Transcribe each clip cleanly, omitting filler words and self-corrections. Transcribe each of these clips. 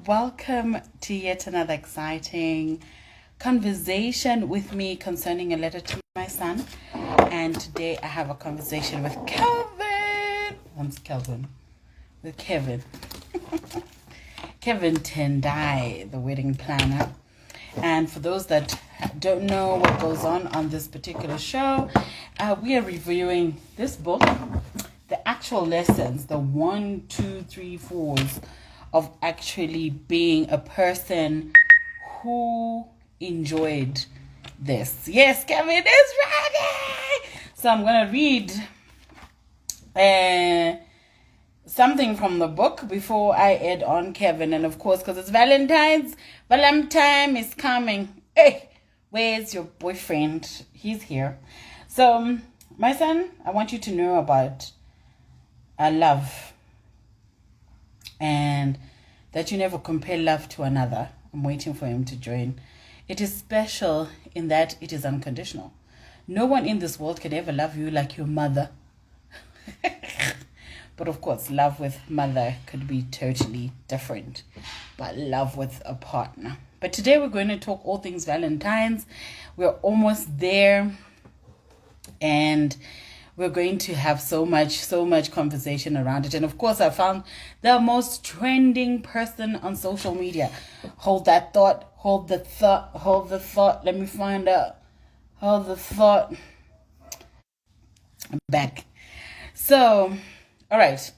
Welcome to yet another exciting conversation with me concerning a letter to my son. And today I have a conversation with Kelvin. With Kevin. Kevin Tendai, the wedding planner. And for those that don't know what goes on this particular show, we are reviewing this book, the actual lessons, the 1, 2, 3, 4s of actually being a person who enjoyed this. Yes, Kevin is ready. So I'm going to read something from the book before I add on Kevin. And of course, because it's Valentine's is coming. Hey, where's your boyfriend? He's here. So, my son, I want you to know about love. And that you never compare love to another. I'm waiting for him to join. It is special in that it is unconditional. No one in this world can ever love you like your mother. But of course, love with mother could be totally different. But love with a partner. But today we're going to talk all things Valentine's. We're almost there. And we're going to have so much conversation around it. And of course, I found the most trending person on social media. Hold that thought. Hold the thought. Let me find out. Hold the thought. I'm back. So, all right.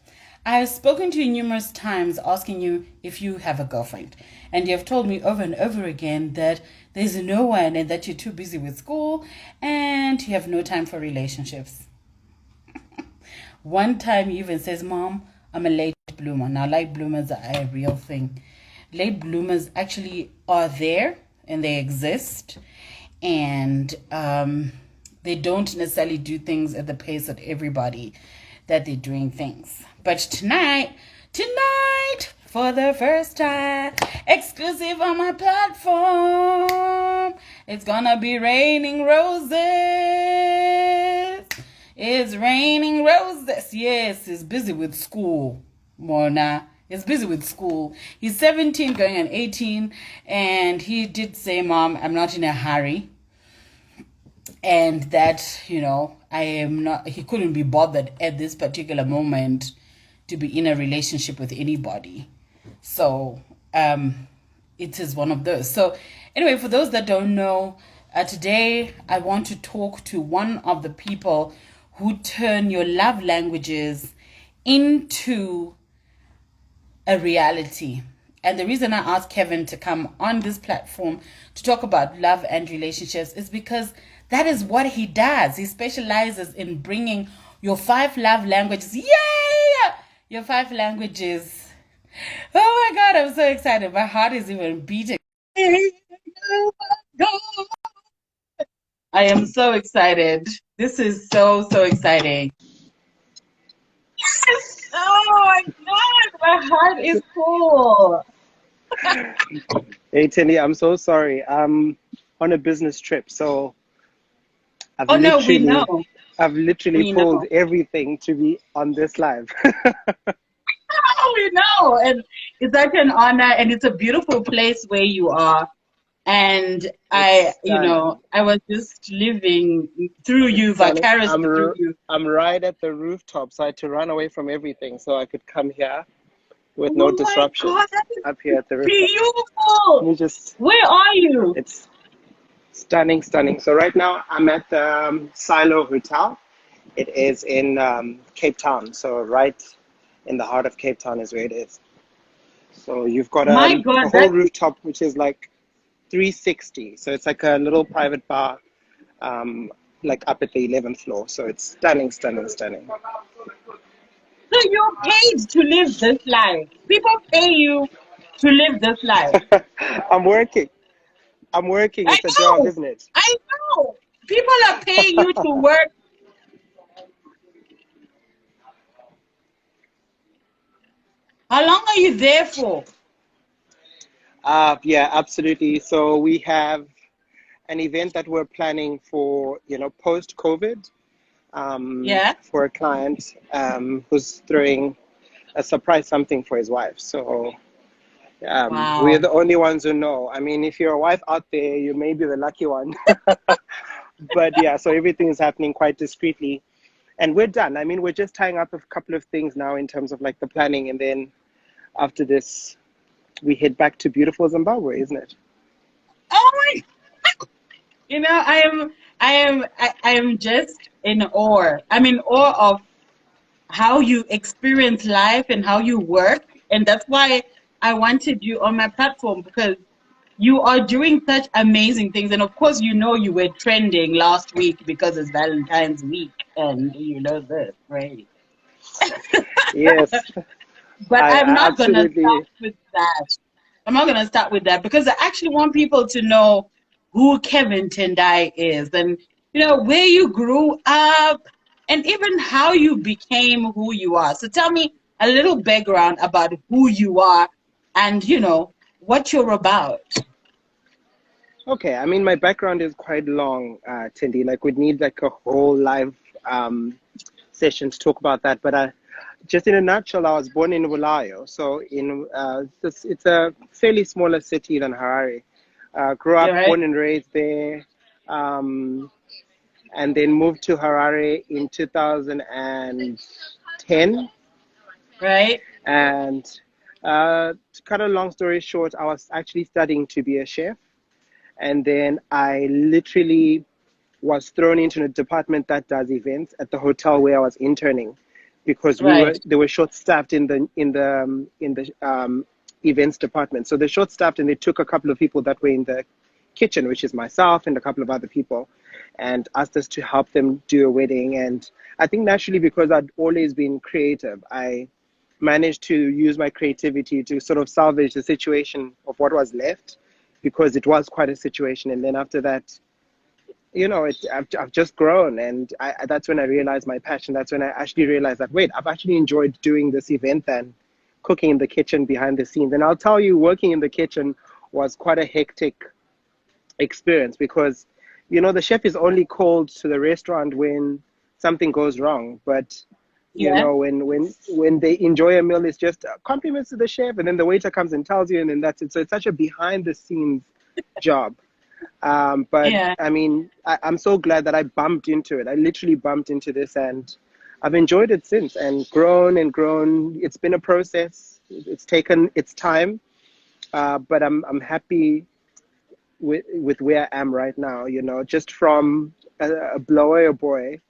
I have spoken to you numerous times asking you if you have a girlfriend. And you have told me over and over again that there's no one and that you're too busy with school and you have no time for relationships. One time he even says, Mom, I'm a late bloomer. Now, late bloomers are a real thing. Late bloomers actually are there and they exist. And they don't necessarily do things at the pace of everybody that they're doing things. But tonight, for the first time, exclusive on my platform, it's gonna be raining roses. It's raining roses. Yes, he's busy with school. Mona. He's busy with school. He's 17 going on 18. And he did say, Mom, I'm not in a hurry. And that, he couldn't be bothered at this particular moment to be in a relationship with anybody. So, it is one of those. So, anyway, for those that don't know, today I want to talk to one of the people who turn your love languages into a reality. And the reason I asked Kevin to come on this platform to talk about love and relationships is because that is what he does. He specializes in bringing your 5 love languages. Yay! Your 5 languages. Oh my God, I'm so excited. My heart is even beating. Oh my God. I am so excited. This is so exciting. Yes! Oh my God, my heart is full. Hey, Tindy, I'm so sorry. I'm on a business trip, so I've Oh no, literally, I've literally we know, pulled everything to be on this live. we know, and it's such an honor, and it's a beautiful place where you are. And It's stunning. I was just living through It's you, stunning. vicariously through you. I'm right at the rooftop, so I had to run away from everything so I could come here with no Oh my disruption. God, that is Up here at the rooftop. Let beautiful. me just. Where are you? It's stunning, stunning. So right now I'm at the Silo Hotel. It is in Cape Town, so right in the heart of Cape Town is where it is. So you've got My a God, whole rooftop which is like 360. So it's like a little private bar, like up at the 11th floor. So it's stunning, stunning, stunning. so you're paid to live this life. People pay you to live this life. I'm working. I'm working. I It's a job, know. isn't it? I know. People are paying you to work. How long are you there for? Yeah, absolutely. So we have an event that we're planning for, post COVID, Yeah. for a client who's throwing a surprise something for his wife. So We're Wow. the only ones who know. I mean, if you're a wife out there, you may be the lucky one. But yeah, so everything is happening quite discreetly. And we're done. I mean, we're just tying up a couple of things now in terms of like the planning. And then after this, we head back to beautiful Zimbabwe, isn't it? Oh my, I am just in awe. I'm in awe of how you experience life and how you work. And that's why I wanted you on my platform because you are doing such amazing things. And of course, you were trending last week because it's Valentine's week and you know this, right? Yes, But I'm I not gonna start absolutely. with that. I'm not gonna start with that because I actually want people to know who Kevin Tendai is and where you grew up and even how you became who you are. So tell me a little background about who you are and what you're about. Okay, I mean, my background is quite long, Tindy. Like, we'd need like a whole live um, session to talk about that. But just in a nutshell, I was born in Bulawayo. So it's a fairly smaller city than Harare. Grew You up, right? born and raised there, um, and then moved to Harare in 2010. Right? And to cut a long story short, I was actually studying to be a chef. And then I literally was thrown into a department that does events at the hotel where I was interning, because Right. they were short staffed in the events department. So they're short staffed, and they took a couple of people that were in the kitchen, which is myself and a couple of other people, and asked us to help them do a wedding. And I think naturally, because I'd always been creative, I managed to use my creativity to sort of salvage the situation of what was left, because it was quite a situation. And then after that, I've just grown, and that's when I realized my passion. That's when I actually realized that, wait, I've actually enjoyed doing this event than cooking in the kitchen behind the scenes. And I'll tell you, working in the kitchen was quite a hectic experience, because the chef is only called to the restaurant when something goes wrong. But Yeah. when they enjoy a meal, it's just compliments to the chef, and then the waiter comes and tells you, and then that's it. So it's such a behind the scenes job. But Yeah. I mean, I'm so glad that I bumped into it. I literally bumped into this, and I've enjoyed it since, and grown and grown. It's been a process. It's taken its time, but I'm happy with where I am right now. Just from a blower boy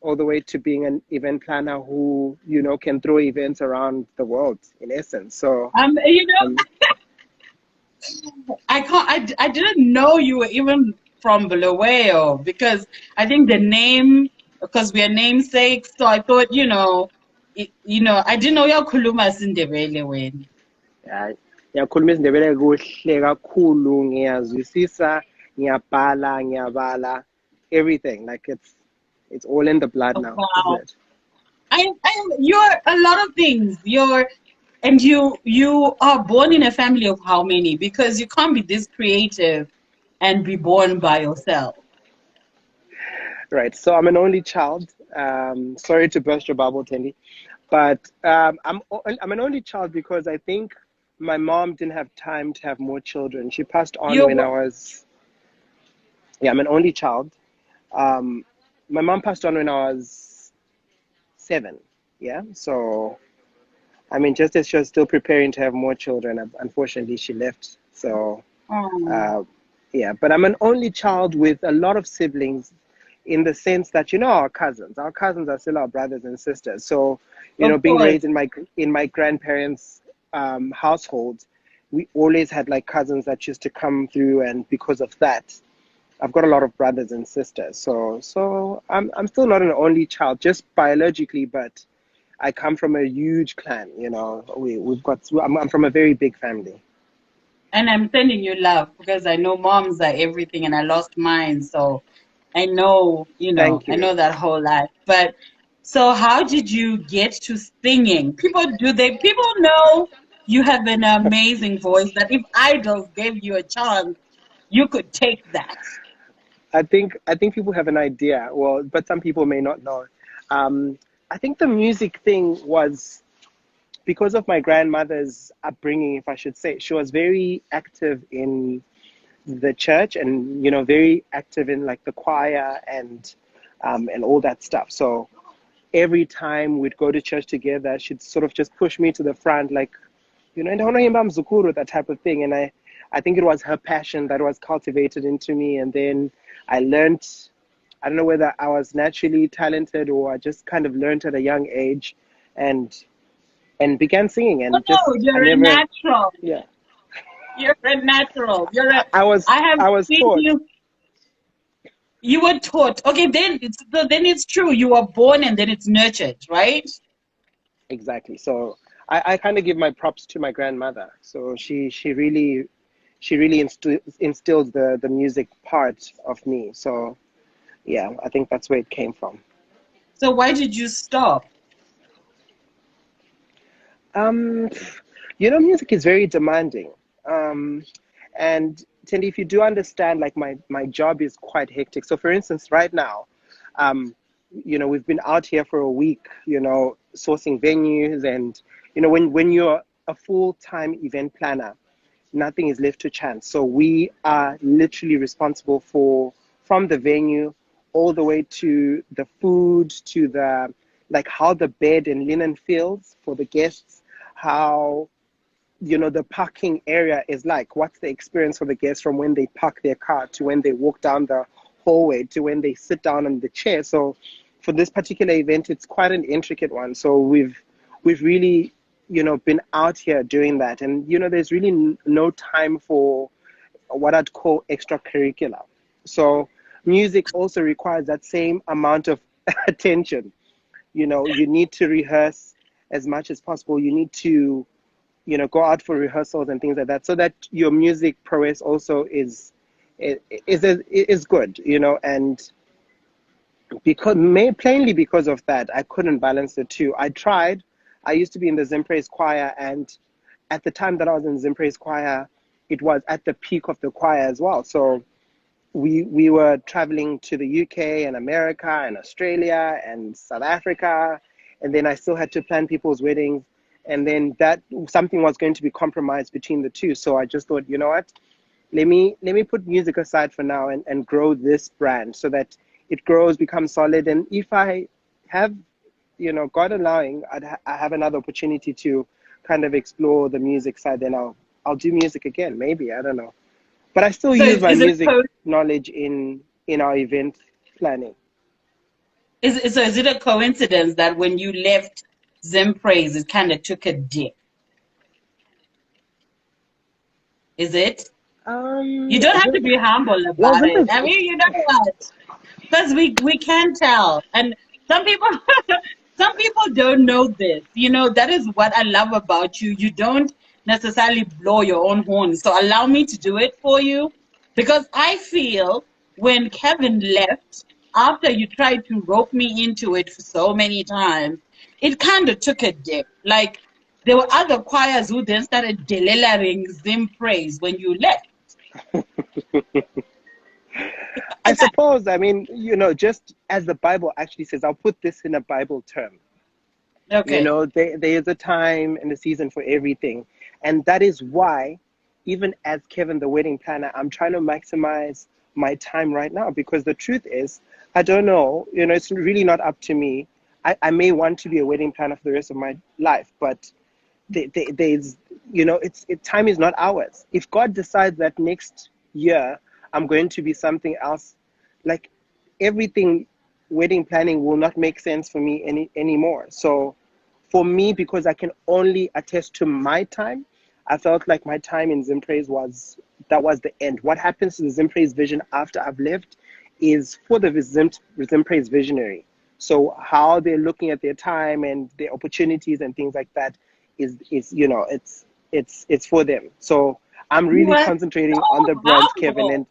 all the way to being an event planner who can throw events around the world, in essence. So Um, you know, um, I can't. I didn't know you were even from Bulawayo because I think the name because we are namesakes. So I thought I didn't know your Kuluma Sindebele when. hayi, ngiyakhuluma isiNdebele kuhle kakhulu, ngiyazwisisa, ngiyabhala, ngiyabala, everything. Like, it's all in the blood now, isn't Wow, it? you're a lot of things. You are born in a family of how many? Because you can't be this creative and be born by yourself. Right. So I'm an only child. Sorry to burst your bubble, Tendi, but I'm an only child because I think my mom didn't have time to have more children. She passed on You're when I was, yeah, I'm an only child. Um, my mom passed on when I was 7. Yeah. So I mean, just as she was still preparing to have more children, unfortunately, she left. So, um, uh, yeah, but I'm an only child with a lot of siblings, in the sense that, our cousins. Our cousins are still our brothers and sisters. So, of being course. raised in my grandparents' household, we always had like cousins that used to come through, and because of that, I've got a lot of brothers and sisters. So I'm still not an only child, just biologically, but I come from a huge clan. I'm from a very big family. And I'm sending you love because I know moms are everything and I lost mine. So I know, Thank I you. know that whole life. But so how did you get to singing? People know you have an amazing voice that if idols gave you a chance, you could take that. I think people have an idea, well, but some people may not know. Um, I think the music thing was because of my grandmother's upbringing, if I should say, she was very active in the church, and very active in like the choir and all that stuff. So every time we'd go to church together, she'd sort of just push me to the front, like, "Ndaona mzukuru," that type of thing. And I think it was her passion that was cultivated into me. And then I learned, I don't know whether I was naturally talented or I just kind of learned at a young age, and began singing. And No, you're a natural. Yeah, You're a natural. You're a. I was I have I was seen taught. you. You were taught. Okay, then it's true. You were born and then it's nurtured, right? Exactly. So I kind of give my props to my grandmother. So she really instills the music part of me. So yeah, I think that's where it came from. So why did you stop? Um, Music is very demanding. And Tendi, if you do understand, like my job is quite hectic. So for instance, right now, um, we've been out here for a week, sourcing venues, and when you're a full-time event planner, nothing is left to chance. So we are literally responsible for, from the venue all the way to the food, to the, like, how the bed and linen feels for the guests, how the parking area is like, what's the experience for the guests from when they park their car to when they walk down the hallway to when they sit down on the chair. So for this particular event, it's quite an intricate one. So we've really been out here doing that. And there's really no time for what I'd call extracurricular. So music also requires that same amount of attention. You need to rehearse as much as possible. You need to go out for rehearsals and things like that, so that your music prowess also is good. And plainly because of that, I couldn't balance the two. I tried. I used to be in the Zimpraise choir, and at the time that I was in Zimpraise choir, it was at the peak of the choir as well. So we were traveling to the UK and America and Australia and South Africa, and then I still had to plan people's weddings, and then that something was going to be compromised between the two. So I just thought, you know what, let me put music aside for now and grow this brand so that it grows, becomes solid. And if I have, God allowing, I have another opportunity to kind of explore the music side, then I'll do music again, maybe, I don't know. But I still So use my is it music knowledge in our event planning. is it a coincidence that when you left Zimpraise, it kind of took a dip? Is it? You don't have to be humble Well, about it. I mean, you know what? Because we can tell, and some people some people don't know this. That is what I love about you. You don't necessarily blow your own horn. So allow me to do it for you, because I feel when Kevin left, after you tried to rope me into it for so many times, it kind of took a dip. Like, there were other choirs who then started delivering Zimpraise when you left. I suppose, I mean, just as the Bible actually says, I'll put this in a Bible term. Okay. There is a time and a season for everything. And that is why, even as Kevin, the wedding planner, I'm trying to maximize my time right now, because the truth is, I don't know, it's really not up to me. I may want to be a wedding planner for the rest of my life, but there's, time is not ours. If God decides that next year I'm going to be something else, like, everything wedding planning will not make sense for me anymore. So for me, because I can only attest to my time, I felt like my time in Zimpraise was the end. What happens to the Zimpraise vision after I've left is for the Zimpraise visionary. So how they're looking at their time and their opportunities and things like that is it's for them. So I'm really concentrating on the brand, Kevin, and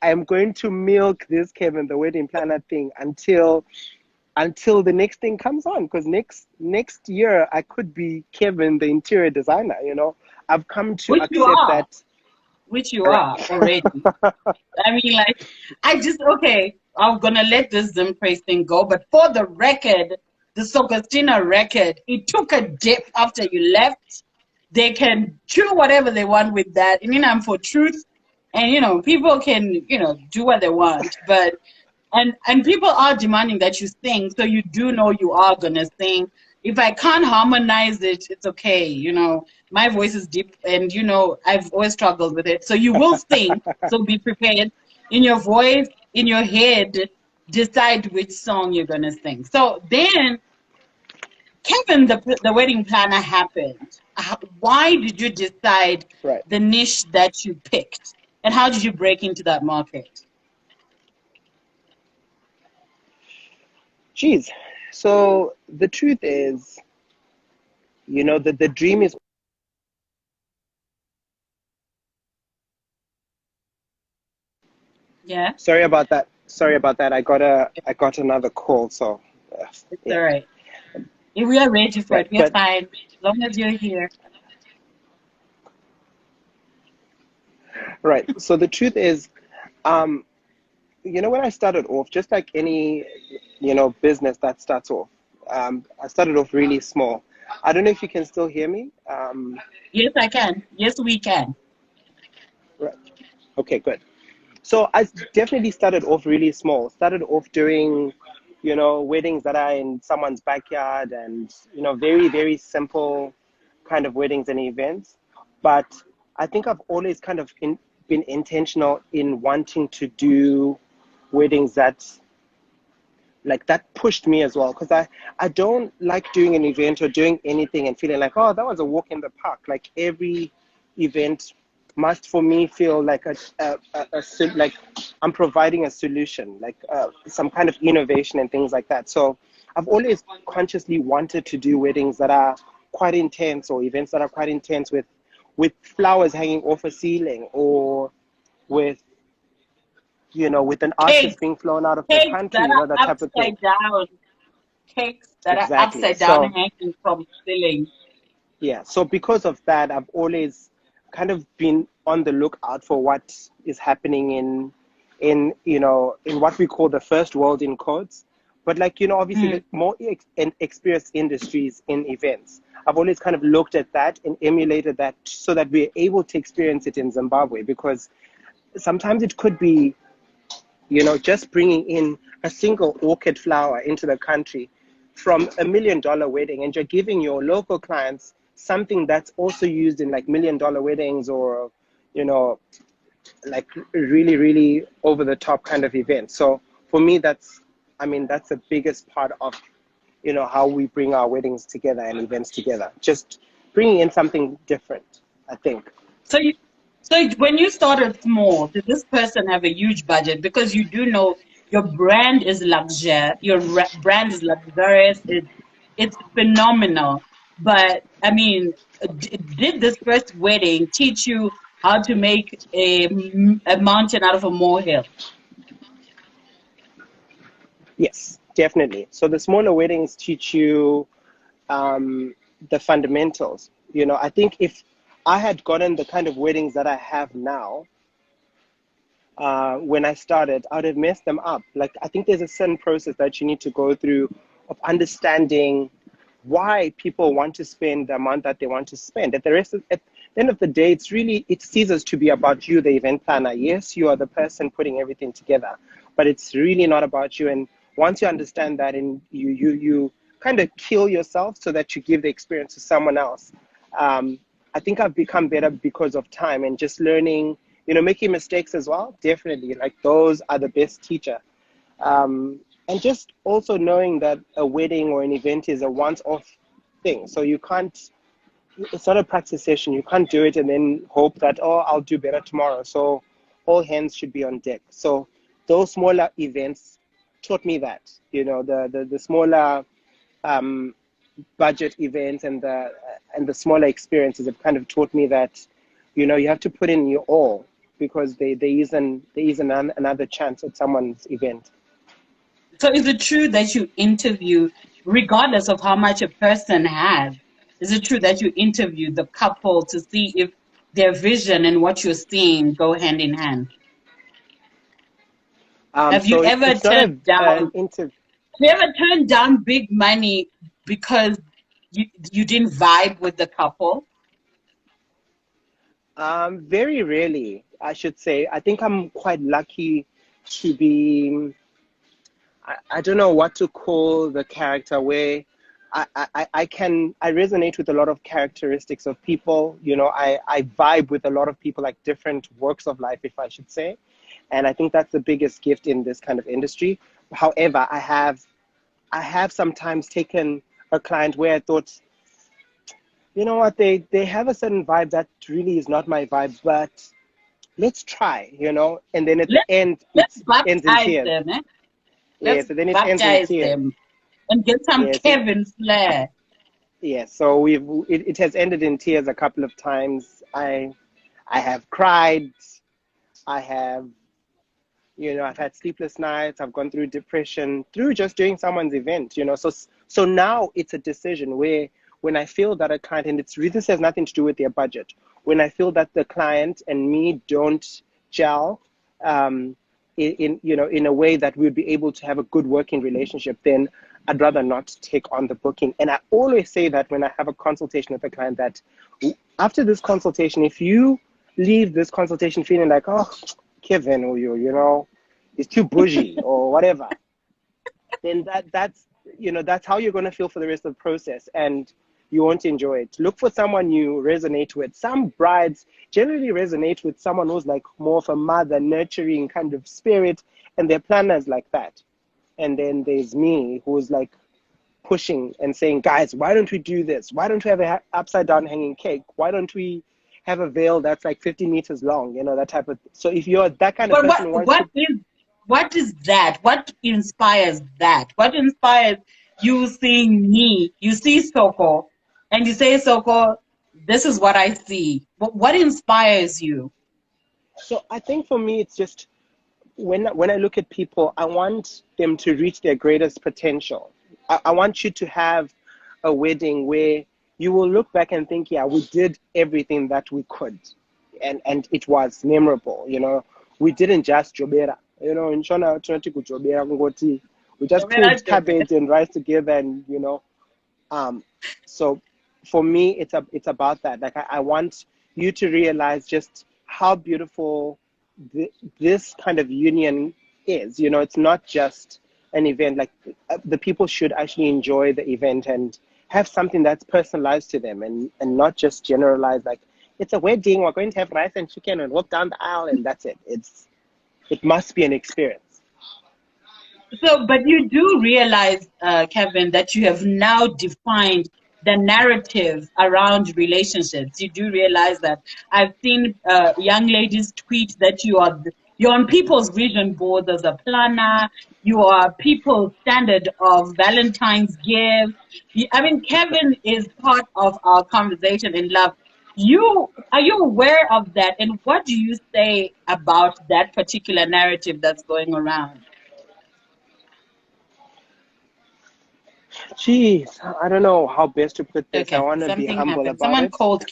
I'm going to milk this Kevin, the wedding planner thing, until the next thing comes on. Because next year I could be Kevin, the interior designer. I've come to accept that. Which you are already. I mean, like, I'm gonna let this Zimpraise thing go. But for the record, the Sogostina record, it took a dip after you left. They can do whatever they want with that. And, I'm for truth. And, people can, do what they want. But, and people are demanding that you sing. So you do know you are going to sing. If I can't harmonize it, it's okay. My voice is deep and, I've always struggled with it. So you will sing. So be prepared. In your voice, in your head, decide which song you're going to sing. So then, Kevin, the wedding planner happened. Why did you decide Right. the niche that you picked? And how did you break into that market? Geez. So the truth is, the dream is. Yeah, Sorry about that. Sorry about that. I got another call. So, it's yeah. all right. If we are ready for Right. it, we're But fine. As long as you're here. right. So the truth is, um, when I started off, just like any, business that starts off, I started off really small. I don't know if you can still hear me. Yes, I can. Yes, we can. Right. Okay, good. So I definitely started off really small. Started off doing, weddings that are in someone's backyard and, very, very simple kind of weddings and events. But I think I've always kind of been intentional in wanting to do weddings that pushed me as well, because I don't like doing an event or doing anything and feeling like, oh, that was a walk in the park. Like every event must for me feel like like I'm providing a solution, like some kind of innovation and things like that. So I've always consciously wanted to do weddings that are quite intense, or events that are quite intense, with flowers hanging off a ceiling, or with with an artist Cakes, being flown out of the cakes country, that that are type of thing. upside down. Cakes that are Exactly. upside down So hanging from ceiling. yeah, so because of that, I've always kind of been on the lookout for what is happening in what we call the first world in quotes, but like obviously Mm. the more experienced industries in events. I've always kind of looked at that and emulated that so that we're able to experience it in Zimbabwe, because sometimes it could be just bringing in a single orchid flower into the country from $1 million wedding, and you're giving your local clients something that's also used in like $1 million weddings, or, like really, really over the top kind of events. So for me, that's the biggest part of, how we bring our weddings together and events together. Just bringing in something different, I think. So when you started small, did this person have a huge budget? Because you do know your brand is brand is luxurious. It's phenomenal. But I mean, did this first wedding teach you how to make a mountain out of a molehill? Yes, definitely. So the smaller weddings teach you um, the fundamentals. I think if I had gotten the kind of weddings that I have now, when I started, I would have messed them up. Like, I think there's a certain process that you need to go through of understanding why people want to spend the amount that they want to spend. At the end of the day, it ceases to be about you, the event planner. Yes, you are the person putting everything together, but it's really not about you. And once you understand that, and you kind of kill yourself so that you give the experience to someone else. I think I've become better because of time and just learning, making mistakes as well. Definitely, like those are the best teacher. And just also knowing that a wedding or an event is a once-off thing. So it's not a practice session. You can't do it and then hope that, oh, I'll do better tomorrow. So all hands should be on deck. So those smaller events taught me that, the smaller budget events and the smaller experiences have kind of taught me that, you have to put in your all, because there isn't another chance at someone's event. So is it true that you interview, regardless of how much a person has, is it true that you interview the couple to see if their vision and what you're seeing go hand in hand? Have you So ever it's not turned an down? interview. you ever turned down big money because you didn't vibe with the couple? Very rarely, I should say. I think I'm quite lucky to be, I don't know what to call the character where I resonate with a lot of characteristics of people. You know, I vibe with a lot of people, like different works of life, if I should say. And I think that's the biggest gift in this kind of industry. However, I have sometimes taken a client where I thought, you know what, they have a certain vibe that really is not my vibe, but let's try, and then at the Let's end, it let's ends in baptize tears. them, eh? Yeah, Let's so then it ends in baptize tears. them and get some Yeah, so, Kevin flair. yeah, so it has ended in tears a couple of times. I have cried. I have, I've had sleepless nights. I've gone through depression through just doing someone's event. So now it's a decision where when I feel that a client, and this has nothing to do with their budget, when I feel that the client and me don't gel, in a way that we would be able to have a good working relationship, then I'd rather not take on the booking. And I always say that when I have a consultation with a client, that after this consultation, if you leave this consultation feeling like, oh, Kevin, or is too bougie or whatever, then that's how you're going to feel for the rest of the process, and you won't enjoy it. Look for someone you resonate with. Some brides generally resonate with someone who's like more of a mother, nurturing kind of spirit, and their planners like that. And then there's me, who's like pushing and saying, guys, why don't we do this? Why don't we have a upside down hanging cake? Why don't we have a veil that's like 50 meters long? That type of. So if you're that kind of But person who wants to. what is that? What inspires that? What inspires you seeing me? You see Soko, and you say, Soko, this is what I see. What inspires you? So I think for me, it's just when I look at people, I want them to reach their greatest potential. I want you to have a wedding where you will look back and think, yeah, we did everything that we could, and it was memorable. We didn't just jobera. In Shona, we just cooked cabbage and rice together, and so for me, it's about that. Like I want you to realize just how beautiful this kind of union is. It's not just an event. Like the people should actually enjoy the event and have something that's personalized to them, and not just generalized like it's a wedding, we're going to have rice and chicken and walk down the aisle and that's it. It must be an experience. So, but you do realize, Kevin, that you have now defined the narrative around relationships. You do realize that I've seen young ladies tweet that you're on people's vision boards as a planner. You are people's standard of Valentine's gifts. I mean, Kevin is part of our conversation in love. Are you aware of that, and what do you say about that particular narrative that's going around? Jeez, I don't know how best to put this. I Okay, want to be something humble happened. about Someone it. called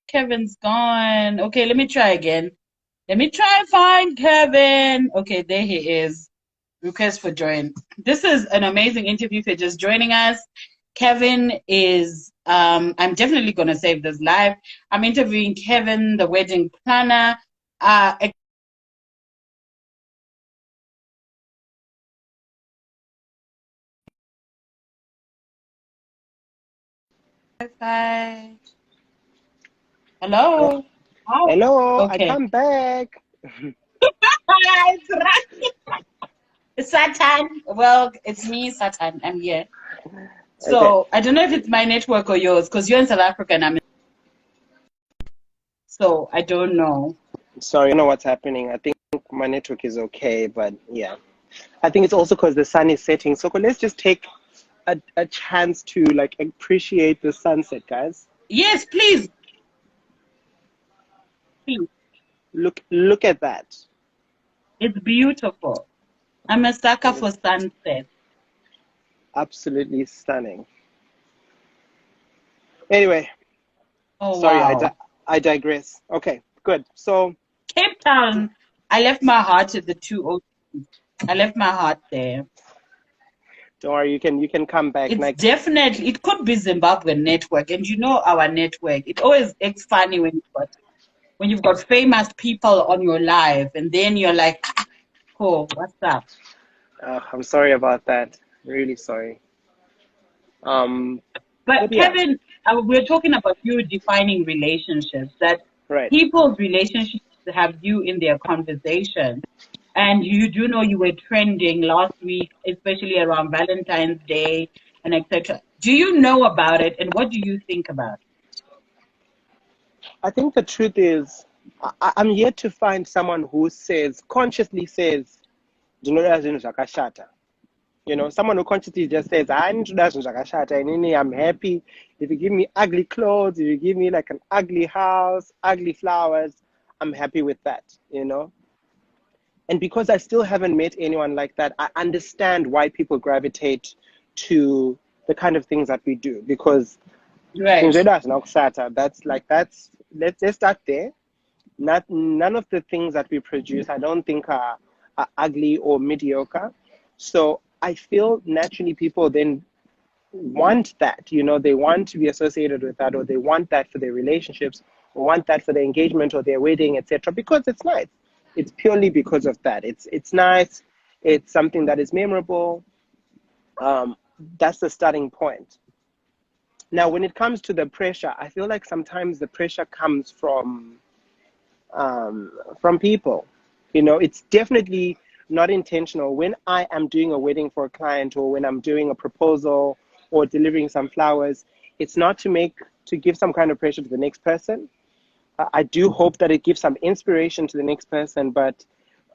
Kevin's gone. Okay, let me try again. Let me try and find Kevin. Okay, there he is. Request for join. This is an amazing interview for just joining us. Kevin is I'm definitely gonna save this live. I'm interviewing Kevin, the wedding planner. Hi. Oh, Hello. Hi. hello, I Okay. come back. Hi, it's Satan. Well, it's me, Satan. I'm here. Okay. So I don't know if it's my network or yours, because you're in South Africa and I'm in. so I don't know. Sorry, I don't know what's happening. I think my network is okay, but yeah. I think it's also because the sun is setting. So let's just take a chance to like appreciate the sunset, guys. Yes, please, please. Look at that. It's beautiful. I'm a sucker It for is sunset. absolutely stunning. Anyway, Oh sorry, wow. I digress. Okay, good. So Cape Town, I left my heart at the 202. I left my heart there. don't worry, you can come back. It's Like definitely, it could be Zimbabwe network. And you know our network. It always it's funny when you've got famous people on your live and then you're like, ah, cool, what's up? I'm sorry about that. Really sorry. Um, But but yeah, Kevin, we're talking about you defining relationships, that right. people's relationships have you in their conversation. And you do know you were trending last week, especially around Valentine's Day and etc. Do you know about it and what do you think about it? I think the truth is, I'm yet to find someone who says consciously says, "Ndinoda zvinhu zvakashata." Someone who consciously just says, "I need to do zvinhu zvakashata. Inini, I'm happy if you give me ugly clothes, if you give me like an ugly house, ugly flowers, I'm happy with that." And because I still haven't met anyone like that, I understand why people gravitate to the kind of things that we do. Because Right. that's let's start there. None of the things that we produce, I don't think are ugly or mediocre. So I feel naturally people then want that. They want to be associated with that, or they want that for their relationships, or want that for their engagement or their wedding, etc. Because it's nice. It's purely because of that. It's nice. It's something that is memorable. Um, that's the starting point. Now, when it comes to the pressure, I feel like sometimes the pressure comes from people. It's definitely not intentional. When I am doing a wedding for a client, or when I'm doing a proposal or delivering some flowers, it's not to give some kind of pressure to the next person. I do hope that it gives some inspiration to the next person, but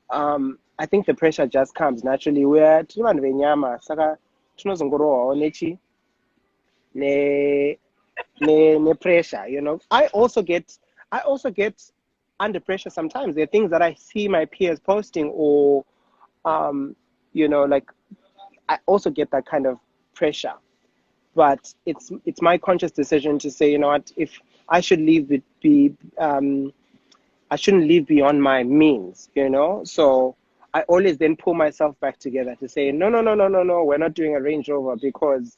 I think the pressure just comes naturally. We're tiri vanhu venyama, saka tinozongorohwawo ne pressure. I also get under pressure sometimes. There are things that I see my peers posting, or um like, I also get that kind of pressure. But it's my conscious decision to say, you know what, if I should leave it be I shouldn't live beyond my means. So I always then pull myself back together to say, no, no, no, no, no, no, we're not doing a Range Rover because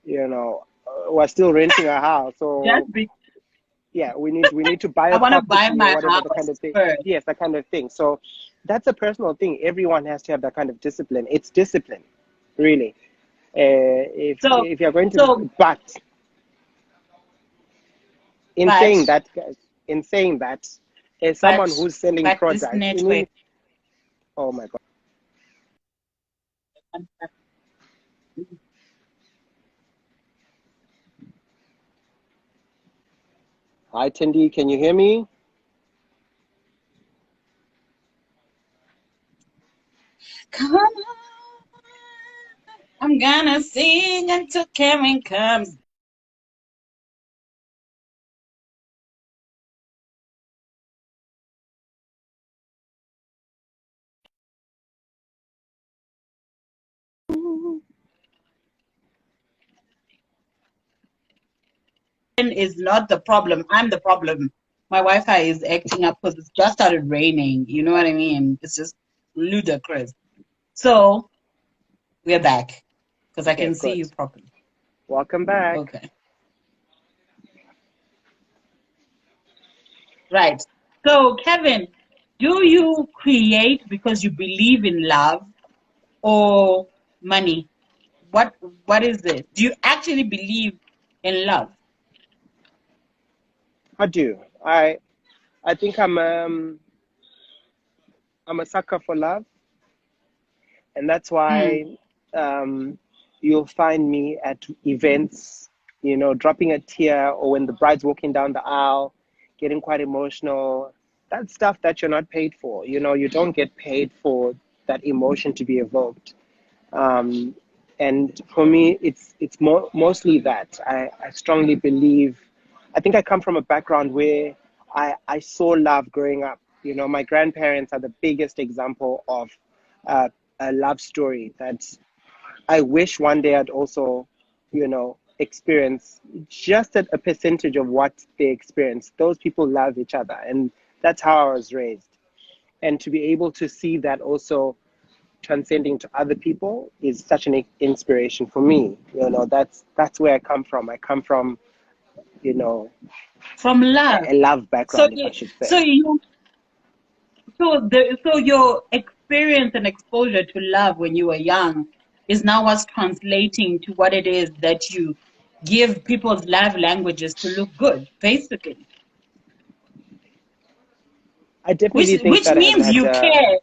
we're still renting a house. So Just be, yeah, we need to buy I a want to buy property or my whatever, the kind house of thing. first. Yes, that kind of thing. So that's a personal thing. Everyone has to have that kind of discipline. It's discipline, really. So, If you're going to, so, but in but, saying that, guys, as but, someone who's selling but this products, network. oh my God. Hi, Tindy, can you hear me? Come on, I'm gonna sing until Karen comes. Is not the problem. I'm the problem. My Wi-Fi is acting up because it's just started raining. You know what I mean? It's just ludicrous. So we're back because I Okay, can see good. you properly. Welcome back. Okay. Right. So Kevin, do you create because you believe in love or money? What is it? Do you actually believe in love? I do. I think I'm a sucker for love, and that's Hmm. why you'll find me at events, dropping a tear, or when the bride's walking down the aisle, getting quite emotional. That's stuff that you're not paid for. You don't get paid for that emotion to be evoked. Um, and for me, it's mostly that. I strongly believe. I think I come from a background where I saw love growing up. My grandparents are the biggest example of uh, a love story that I wish one day I'd also, experience just a percentage of what they experience. Those people love each other, and that's how I was raised. And to be able to see that also transcending to other people is such an inspiration for me. That's where I come from. I come from, you know, From love. a love So background, if I you, should so say. you, so your experience and exposure to love when you were young is now what's translating to what it is that you give people's love languages to look good, basically. I Which definitely think which that has means had. you care.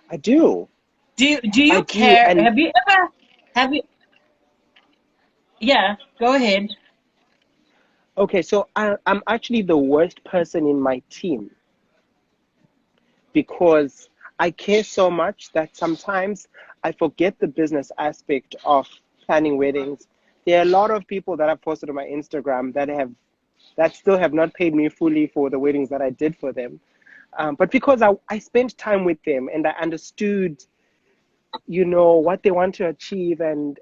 I do. Do I you do. care? And Have you yeah, go ahead. okay, so I'm actually the worst person in my team because I care so much that sometimes I forget the business aspect of planning weddings. There are a lot of people that I've posted on my Instagram that still have not paid me fully for the weddings that I did for them. But because I spent time with them and I understood, what they want to achieve, and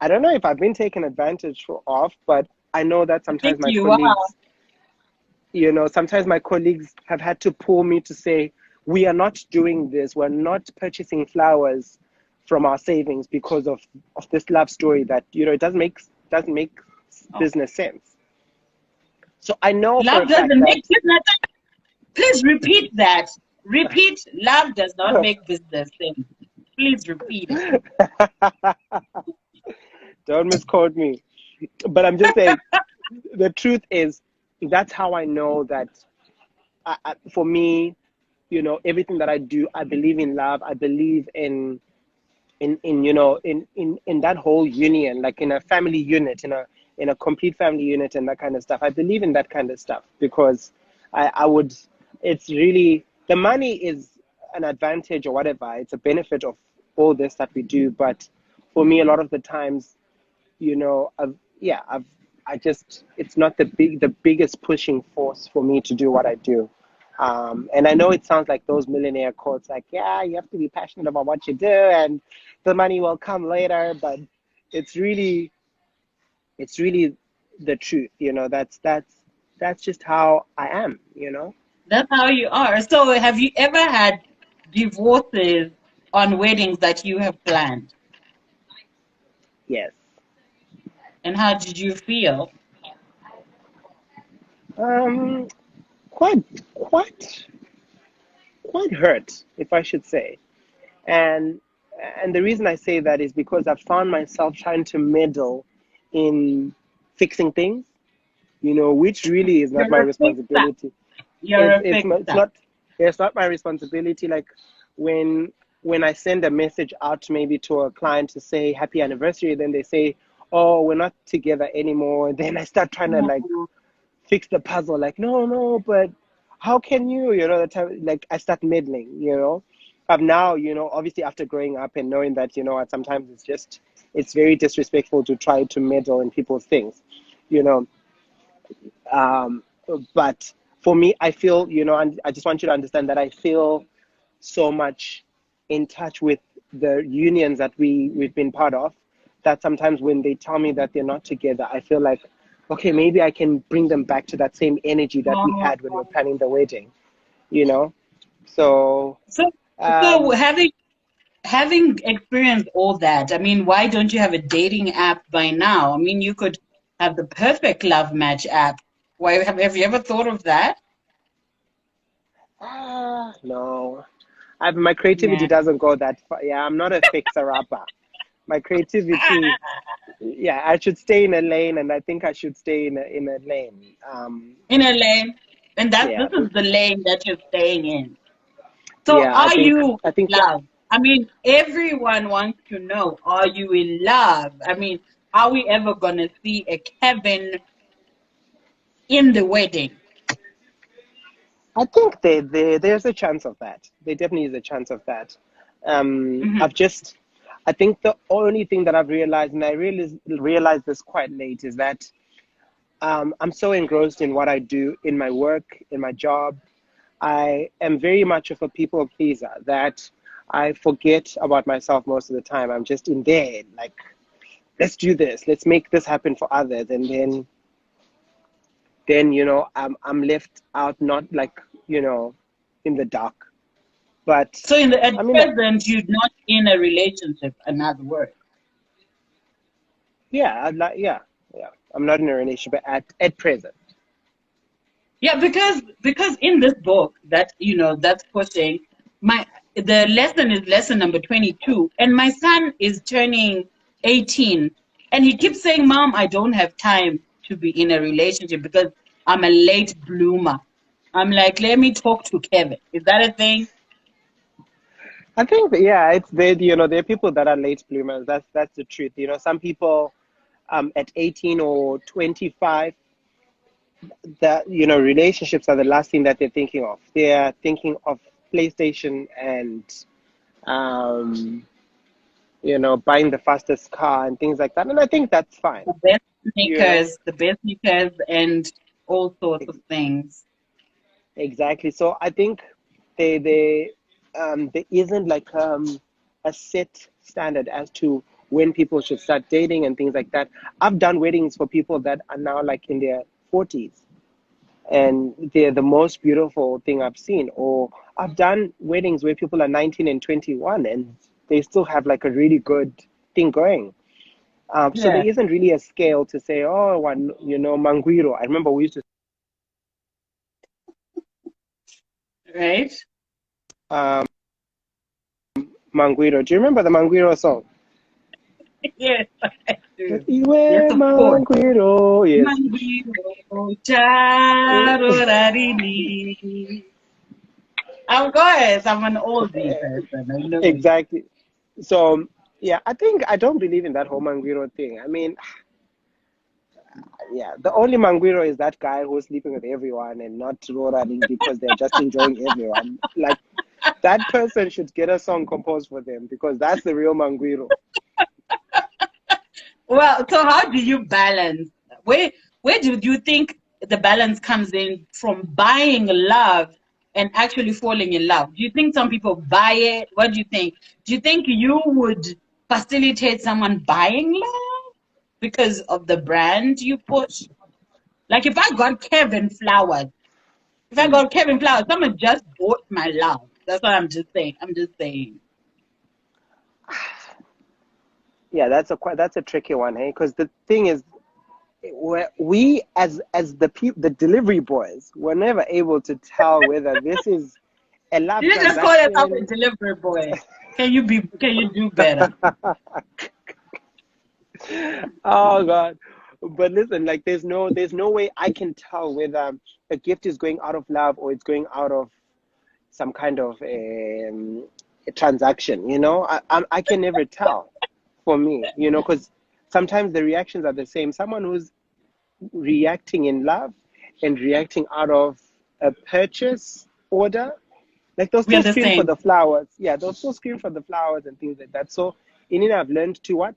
I don't know if I've been taken advantage of, but I know that I think sometimes my you are. colleagues, sometimes my colleagues have had to pull me to say, we are not doing this. We're not purchasing flowers from our savings because of this love story that, it doesn't make Oh, business sense. So I know for a love fact doesn't that make business. Please repeat that. Repeat. Love does not make business sense. Please repeat it. don't misquote me. But I'm just saying, the truth is, that's how I know that for me, everything that I do, I believe in love. I believe in that whole union, like in a family unit, in a complete family unit, and that kind of stuff. I believe in that kind of stuff because I would. It's really, the money is an advantage or whatever. It's a benefit of all this that we do, but for me, a lot of the times, yeah, I just, it's not the biggest pushing force for me to do what I do. And I know it sounds like those millionaire quotes, like, yeah, you have to be passionate about what you do and the money will come later, but it's really, it's really the truth. That's just how I am. That's how you are. So, have you ever had divorces on weddings that you have planned? Yes. And how did you feel? Um, quite, quite, quite hurt, if I should say. And and the reason I say that is because I've found myself trying to meddle in fixing things, which really is not my You're a fixer. responsibility. You're It's a it's not it's fixer. not it's not my responsibility. Like when when I send a message out maybe to a client to say happy anniversary, then they say, "Oh, we're not together anymore." Then I start trying to like Mhm. fix the puzzle. Like, no, no, but how can you? The time, like I start meddling. I've now, obviously after growing up and knowing that, sometimes it's very disrespectful to try to meddle in people's things, you know. Um, but for me, I feel, and I just want you to understand that I feel so much in touch with the unions that we've been part of, that sometimes when they tell me that they're not together, I feel like, okay, maybe I can bring them back to that same energy that we Oh. had when we were planning the wedding, you know? So, So, so um, having experienced all that, I mean, why don't you have a dating app by now? I mean, you could have the perfect love match app. Why have you ever thought of that? no, my creativity Yeah. doesn't go that far. Yeah, I'm not a fixer-upper. My creativity, yeah, I should stay in a lane, and I think I should stay in a lane. In a lane, and that Yeah, this is the lane that you're staying in. So yeah, are you I think in that, love? I mean, everyone wants to know, are you in love? I mean, are we ever gonna see a Kevin in the wedding? I think there's a chance of that. There definitely is a chance of that. Hmm. I think the only thing that I've realized, and I realized this quite late, is that I'm so engrossed in what I do in my work, in my job. I am very much of a people pleaser that I forget about myself most of the time. I'm just in there, like, let's do this, let's make this happen for others, and then I'm left out, not like, in the dark. But So at I mean, present, you're not in a relationship, another word. yeah, yeah. I'm not in a relationship at present. Yeah, because in this book that that's pushing my the lesson is lesson number 22, and my son is turning 18, and he keeps saying, "Mom, I don't have time to be in a relationship because I'm a late bloomer." I'm like, let me talk to Kevin. Is that a thing? I think that, yeah, it's there. There are people that are late bloomers. That's the truth. Some people at 18 or 25, that relationships are the last thing that they're thinking of. They're thinking of PlayStation and um, buying the fastest car and things like that. And I think that's fine. The best You know, sneakers, and all sorts of Ex- things. exactly. So I think they there isn't like a set standard as to when people should start dating and things like that. I've done weddings for people that are now like in their 40s, and they're the most beautiful thing I've seen. Or I've done weddings where people are 19 and 21 and they still have like a really good thing going. So there Yeah, isn't really a scale to say, oh, one, Manguiro. I remember we used to, right. um, Manguiro. Do you remember the Manguiro song? Yes, I do. Iwe Yes, of course. Manguiro. Yes. Mangiro, charorarini. Of course, I'm an oldie person. I know it. Exactly. So, yeah, I think I don't believe in that whole Manguiro thing. I mean, yeah, the only Manguiro is that guy who's sleeping with everyone and not running because they're just enjoying everyone. Like, that person should get a song composed for them because that's the real Manguiro. Well, so how do you balance? Where where do you think the balance comes in from buying love and actually falling in love? Do you think some people buy it? What do you think? Do you think you would facilitate someone buying love because of the brand you push? Like if I got Kevin Flowers, someone just bought my love. That's what I'm just saying. I'm just saying. Yeah, that's a tricky one, hey? Because the thing is, we as the delivery boys were never able to tell whether this is a love You just call yourself a transaction. delivery boy. Can you do better? Oh God. But listen, like there's no way I can tell whether a gift is going out of love or it's going out of some kind of a transaction. I can never tell for me. Because sometimes the reactions are the same. Someone who's reacting in love and reacting out of a purchase order, like they'll We are still the scream for same. the flowers. Yeah, they'll still scream for the flowers and things like that. So in it, I've learned to what?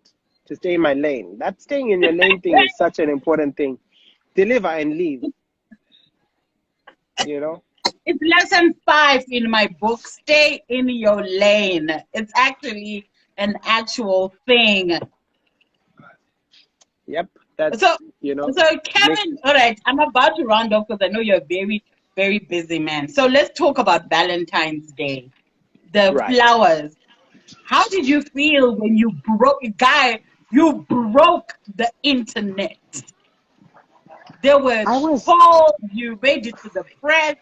To stay in my lane. That staying in your lane thing is such an important thing. Deliver and leave, you know? It's lesson 5 in my book. Stay in your lane. It's actually an actual thing. Yep, that's, So, so make, Kevin, all right, I'm about to round off because I know you're a very, very busy man. So let's talk about Valentine's Day. The right. flowers. How did you feel when you broke the internet? There were I was, polls, you made it to the press,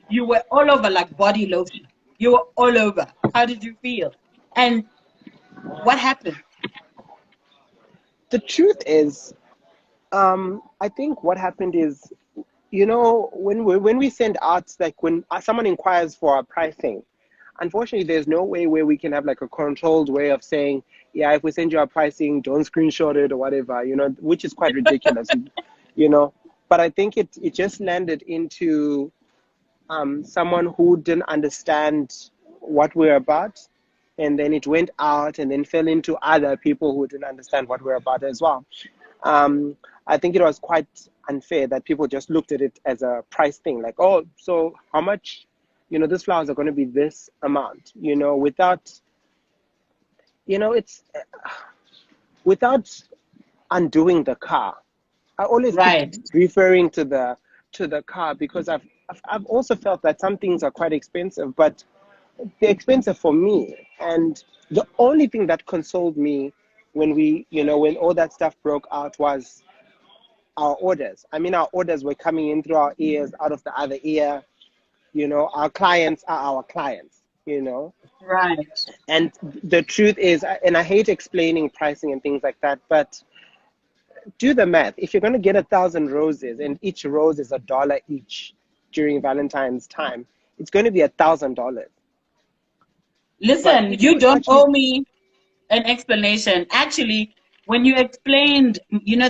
you were all over like body lotion. You were all over. How did you feel? And what happened? the truth is, I think what happened is, when we send out, like when someone inquires for our pricing, unfortunately there's no way where we can have like a controlled way of saying, yeah, if we send you our pricing, don't screenshot it or whatever, which is quite ridiculous, you know. but I think it just landed into someone who didn't understand what we're about, and then it went out and then fell into other people who didn't understand what we're about as well. Um, I think it was quite unfair that people just looked at it as a price thing, like, oh, so how much, these flowers are going to be this amount, without, it's without undoing the car. I always keep Right. referring to the car because I've also felt that some things are quite expensive, but they're expensive for me. And the only thing that consoled me when all that stuff broke out was our orders. I mean, our orders were coming in through our ears, out of the other ear. Our clients are our clients. Right. And the truth is, and I hate explaining pricing and things like that, but do the math. If you're going to get 1,000 roses and each rose is $1 each during Valentine's time, it's going to be $1,000. But Listen, if you you would don't actually, owe me an explanation. Actually, when you explained,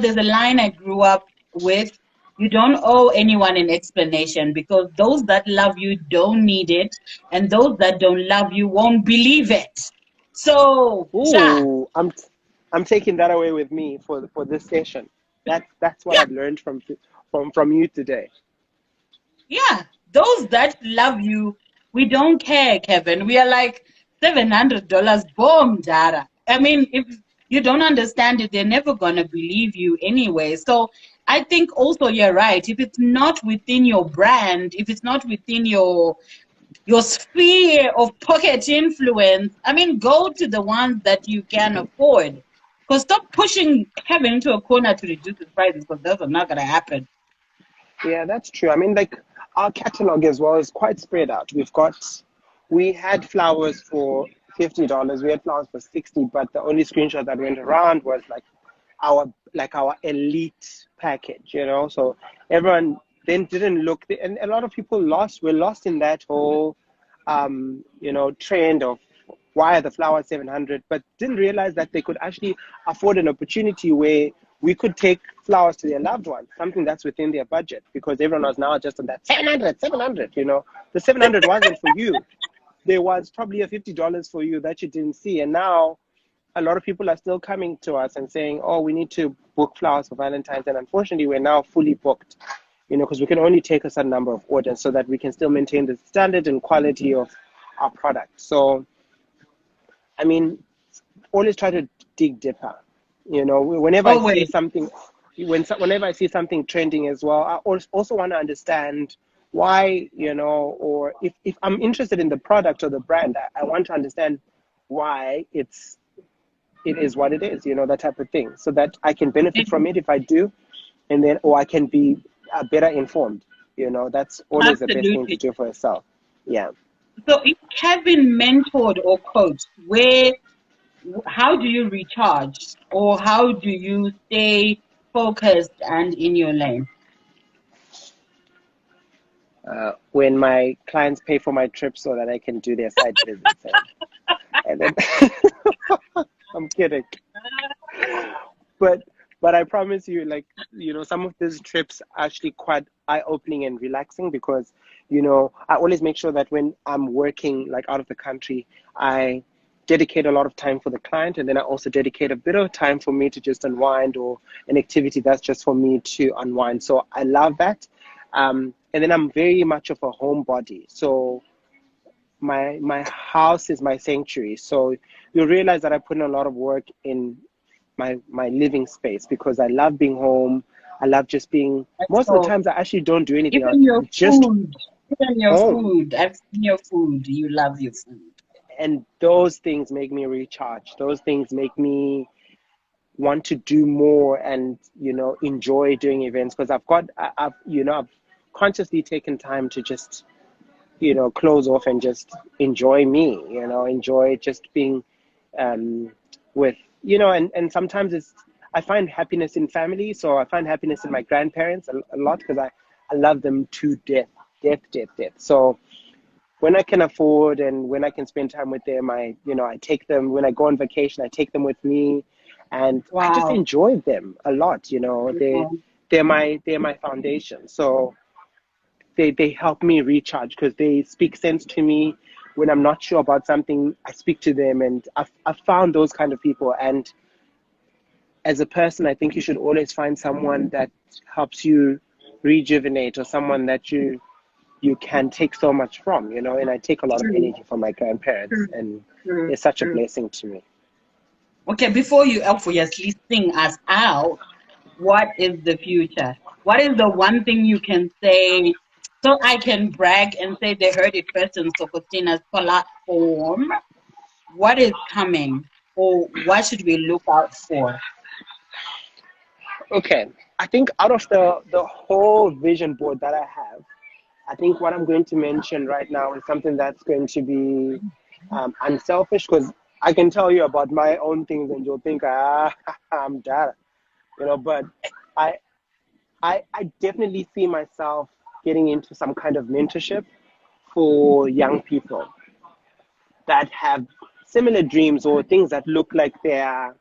there's a line I grew up with. You don't owe anyone an explanation because those that love you don't need it, and those that don't love you won't believe it. So, ja, ooh, I'm taking that away with me for this session. That's what yeah, I've learned from you today. yeah, those that love you, we don't care, Kevin. We are like $700 bomb data. I mean, if you don't understand it, they're never gonna believe you anyway. So I think also you're right. If it's not within your brand, if it's not within your sphere of pocket influence, I mean, go to the ones that you can afford. Because stop pushing Kevin into a corner to reduce his prices because that's not gonna happen. Yeah, that's true. I mean, like our catalog as well is quite spread out. We had flowers for $50. We had flowers for 60, but the only screenshot that went around was our elite package. So everyone then didn't look, and a lot of people were lost in that whole, trend of why are the flowers 700, but didn't realize that they could actually afford an opportunity where we could take flowers to their loved ones, something that's within their budget, because everyone was now just on that 700. The 700 wasn't for you. There was probably a $50 for you that you didn't see. And now a lot of people are still coming to us and saying, oh, we need to book flowers for Valentine's. And unfortunately, we're now fully booked, because we can only take a certain number of orders so that we can still maintain the standard and quality of our product. So, I mean, always try to dig deeper. Whenever I see Always. something, whenever I see something trending as well, I also want to understand why, or if I'm interested in the product or the brand, I want to understand why it is what it is, that type of thing, so that I can benefit from it if I do, and then, or I can be better informed. That's always the best thing to Absolutely. do for yourself. Yeah. So if Kevin mentored or coached, how do you recharge or how do you stay focused and in your lane? When my clients pay for my trip so that I can do their site visits, and then I'm kidding. but but I promise you, like, some of these trips are actually quite eye-opening and relaxing because, I always make sure that when I'm working like out of the country, I dedicate a lot of time for the client, and then I also dedicate a bit of time for me to just unwind, or an activity that's just for me to unwind. So I love that. And then I'm very much of a homebody. So my house is my sanctuary. So you'll realize that I put in a lot of work in my living space because I love being home. I love just being. Most of the So times, I actually don't do anything. even your I'm just food, even your home, food, I've seen your food. You love your food. and those things make me recharge. Those things make me want to do more and enjoy doing events because I've consciously taken time to just close off and just enjoy me, enjoy just being um, with, and sometimes I find happiness in family. So I find happiness in my grandparents a lot because I love them to death, death, death, death. So when I can afford and when I can spend time with them, I take them. When I go on vacation, I take them with me, and I just Wow. enjoy them a lot. Yeah. they're my foundation. So they help me recharge because they speak sense to me. When I'm not sure about something, I speak to them, and I've found those kind of people. And as a person, I think you should always find someone that helps you rejuvenate, or someone that you can take so much from, and I take a lot of True, energy from my grandparents, true, and true, they're such a true. blessing to me. Okay, before you obviously sing us out, what is the future? What is the one thing you can say so I can brag and say they heard it first in Sokotina's platform? What is coming, or what should we look out for? Okay, I think out of the whole vision board that I have, I think what I'm going to mention right now is something that's going to be unselfish, because I can tell you about my own things and you'll think, I'm done, but I, I definitely see myself getting into some kind of mentorship for young people that have similar dreams, or things that look like they're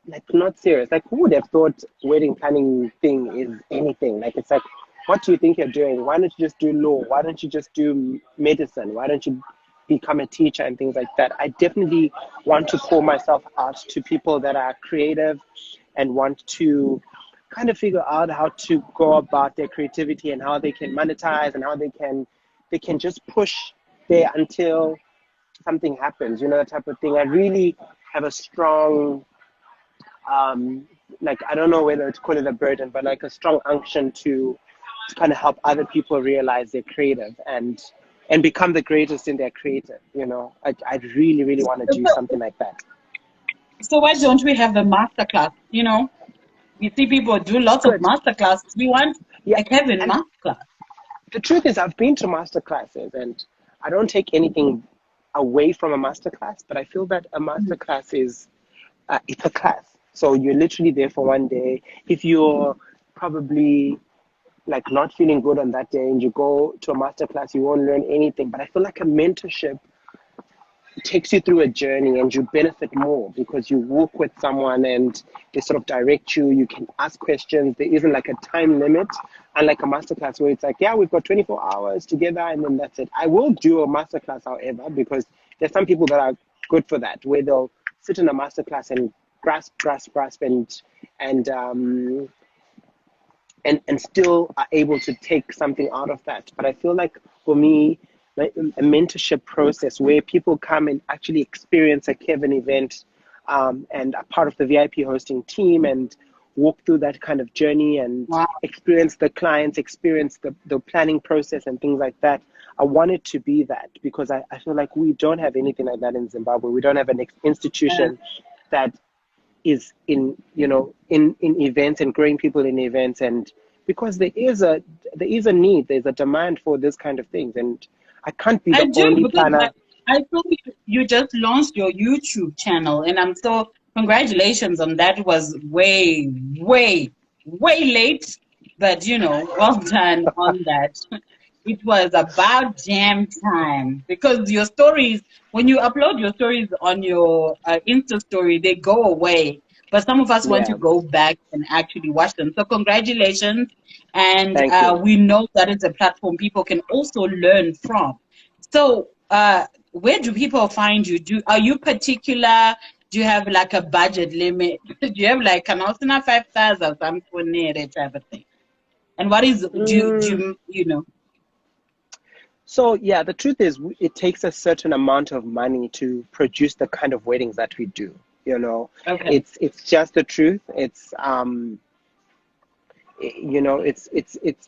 like not serious. Like, who would have thought wedding planning thing is anything? Like, it's like, what do you think you're doing? Why don't you just do law? Why don't you just do medicine? Why don't you become a teacher and things like that? I definitely want to pour myself out to people that are creative and want to kind of figure out how to go about their creativity, and how they can monetize, and how they can just push there until something happens, that type of thing. I really have a strong like, I don't know whether to call it a burden, but like a strong unction to kind of help other people realize they're creative, and become the greatest in their creative. I really, really want to do something like that. So why don't we have a masterclass? We see people do lots of Good. masterclasses. We want Yeah. a Kevin And masterclass. the truth is, I've been to master classes, and I don't take anything away from a master class, but I feel that a master class is it's a class. So you're literally there for one day. If you're probably like not feeling good on that day and you go to a master class, you won't learn anything. But I feel like a mentorship takes you through a journey, and you benefit more because you walk with someone and they sort of direct you. You can ask questions. There isn't like a time limit, unlike a masterclass where it's like, yeah, we've got 24 hours together and then that's it. I will do a masterclass, however, because there's some people that are good for that, where they'll sit in a masterclass and grasp and still are able to take something out of that. But I feel like for me, like a mentorship process where people come and actually experience a Kevin event, and are part of the VIP hosting team, and walk through that kind of journey, and Wow. experience the clients, experience the planning process and things like that. I want it to be that, because I feel like we don't have anything like that in Zimbabwe. We don't have an institution that is in events and growing people in events, and because there is a need, there's a demand for this kind of things, and I can't be I the do, only because planner. I saw you just launched your YouTube channel, and I'm so congratulations on that. It was way, way, way late, but well done on that. It was about damn time, because your stories, when you upload your stories on your Insta story, they go away. But some of us want to Yeah, go back and actually watch them. So congratulations. And thank you. we know that it's a platform people can also learn from. So where do people find you? Are you particular? Do you have like a budget limit? Do you have like an Austin 5,000 something near that type of thing? And what is Mm, so yeah, the truth is, it takes a certain amount of money to produce the kind of weddings that we do. Okay. It's just the truth. It's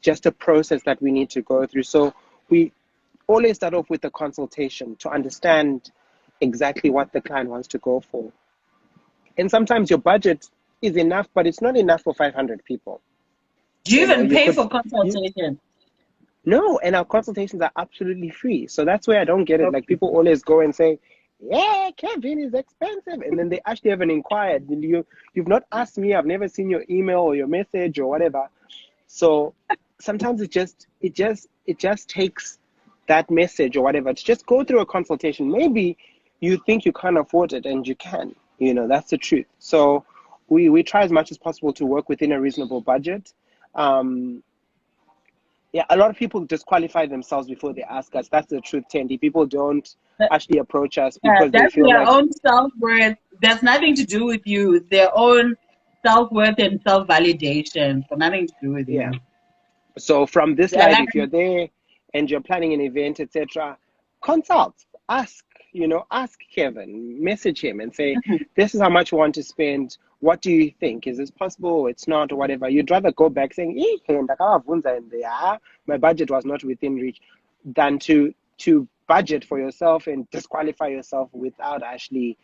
just a process that we need to go through. So we always start off with a consultation to understand exactly what the client wants to go for. And sometimes your budget is enough, but it's not enough for 500 people. Do you even You pay could, for you, consultation? no, and our consultations are absolutely free. So that's where I don't get it. Like, Okay. people always go and say, yeah, Kevin is expensive. And then they actually haven't inquired. You've not asked me. I've never seen your email or your message or whatever. So sometimes it just takes that message or whatever to just go through a consultation. Maybe you think you can't afford it, and you can. That's the truth. So we try as much as possible to work within a reasonable budget. Um, yeah, a lot of people disqualify themselves before they ask us. That's the truth, Tendi. People don't actually approach us because they That's feel their like, own self-worth. There's nothing to do with you. Their own self-worth and self-validation. So nothing to do with yeah. you. So from this Yeah, live, like if you're there and you're planning an event, etc., consult, ask, ask Kevin, message him and say, this is how much you want to spend. What do you think? Is this possible? It's not, or whatever. You'd rather go back saying, my budget was not within reach, than to budget for yourself and disqualify yourself without actually,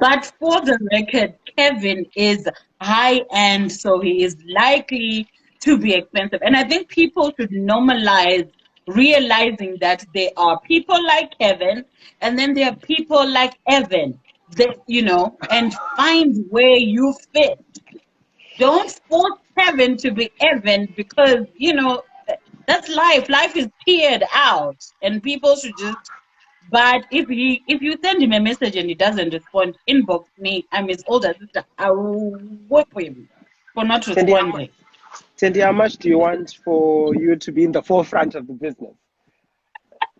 but for the record, Kevin is high end, so he is likely to be expensive. And I think people should normalize realizing that there are people like Kevin and then there are people like Evan that, and find where you fit. Don't force Kevin to be Evan because, that's life. Life is tiered out and people should just. But if you send him a message and he doesn't respond, inbox me. I'm his older sister. I will whoop him for not responding. Tendi, how much do you want for you to be in the forefront of the business?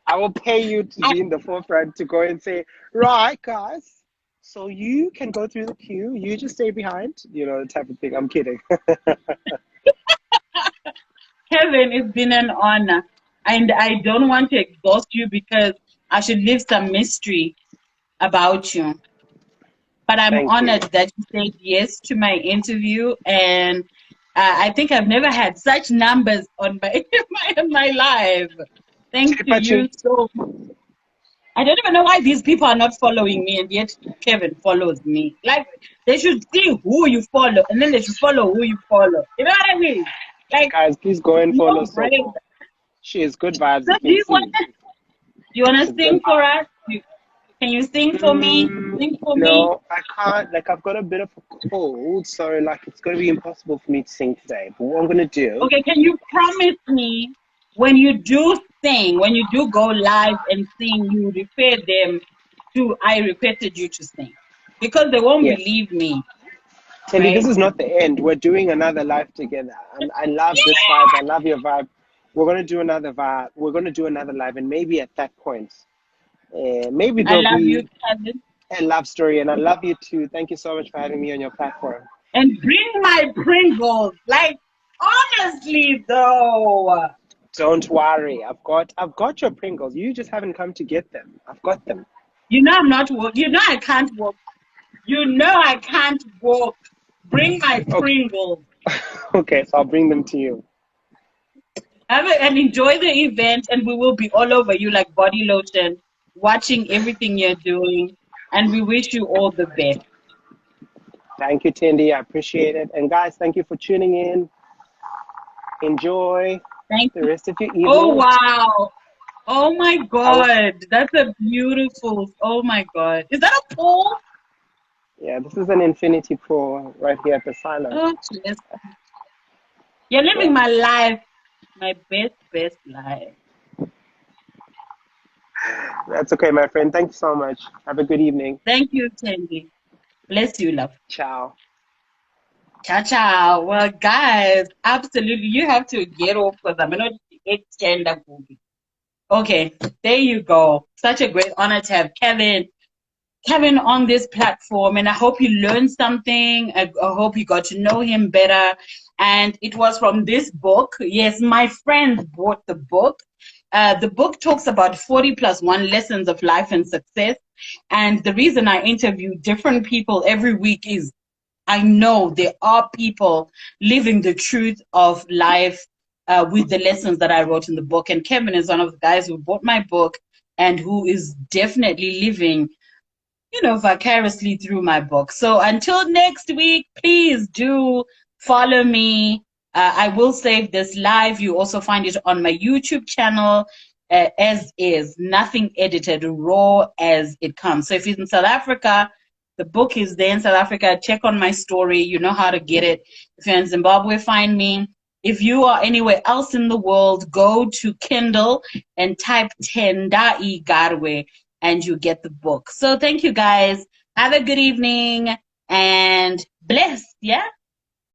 I will pay you to be in the forefront to go and say, right, guys, so you can go through the queue. You just stay behind, the type of thing. I'm kidding. Kevin, it's been an honor. And I don't want to exhaust you because I should leave some mystery about you. But I'm Thank honored you. that you said yes to my interview. And I think I've never had such numbers on my live. Thank you so much. I don't even know why these people are not following me, and yet Kevin follows me. Like, they should see who you follow, and then they should follow who you follow. You know what I mean? Like, guys, please go and follow no. She is good vibes. So do you want to sing for us? Can you sing for me? Sing for me? No, I can't. Like, I've got a bit of a cold, so like it's going to be impossible for me to sing today. But what I'm going to do... Okay, can you promise me when you do sing, when you do go live and sing, you refer them to I requested you to sing? Because they won't believe me. Tendi, right? This is not the end. We're doing another live together. And I love this vibe. I love your vibe. We're going to do another vibe. We're going to do another live. And maybe at that point, maybe there'll be a love story. And I love you too. Thank you so much for having me on your platform. And bring my Pringles. Like, honestly, though. Don't worry. I've got your Pringles. You just haven't come to get them. I've got them. I'm not walking. I can't walk. I can't walk. Bring my Pringles. Okay, so I'll bring them to you. Have it and enjoy the event, and we will be all over you like body lotion, watching everything you're doing, and we wish you all the best. Thank you, Tendi. I appreciate it. And guys, thank you for tuning in. Enjoy the rest of your evening. Oh, wow. Oh, my God. That's a beautiful... Oh, my God. Is that a pool? Yeah, this is an infinity pool right here at the silo. Oh, yes. You're living my life. My best life. That's okay, my friend. Thank you so much. Have a good evening. Thank you, Tendi. Bless you, love. Ciao. Ciao, ciao. Well, guys, absolutely. You have to get off because I'm not extend a movie. Okay, there you go. Such a great honor to have Kevin on this platform, and I hope you learned something. I hope you got to know him better. And it was from this book. Yes, my friend bought the book. The book talks about 40+1 lessons of life and success. And the reason I interview different people every week is I know there are people living the truth of life with the lessons that I wrote in the book. And Kevin is one of the guys who bought my book and who is definitely living, vicariously through my book. So until next week, please do follow me. I will save this live. You also find it on my YouTube channel as is, nothing edited, raw as it comes. So if you're in South Africa, the book is there in South Africa. Check on my story. You know how to get it. If you're in Zimbabwe, find me. If you are anywhere else in the world, go to Kindle and type Tendai Garwe and you get the book. So thank you guys. Have a good evening and bless. Yeah.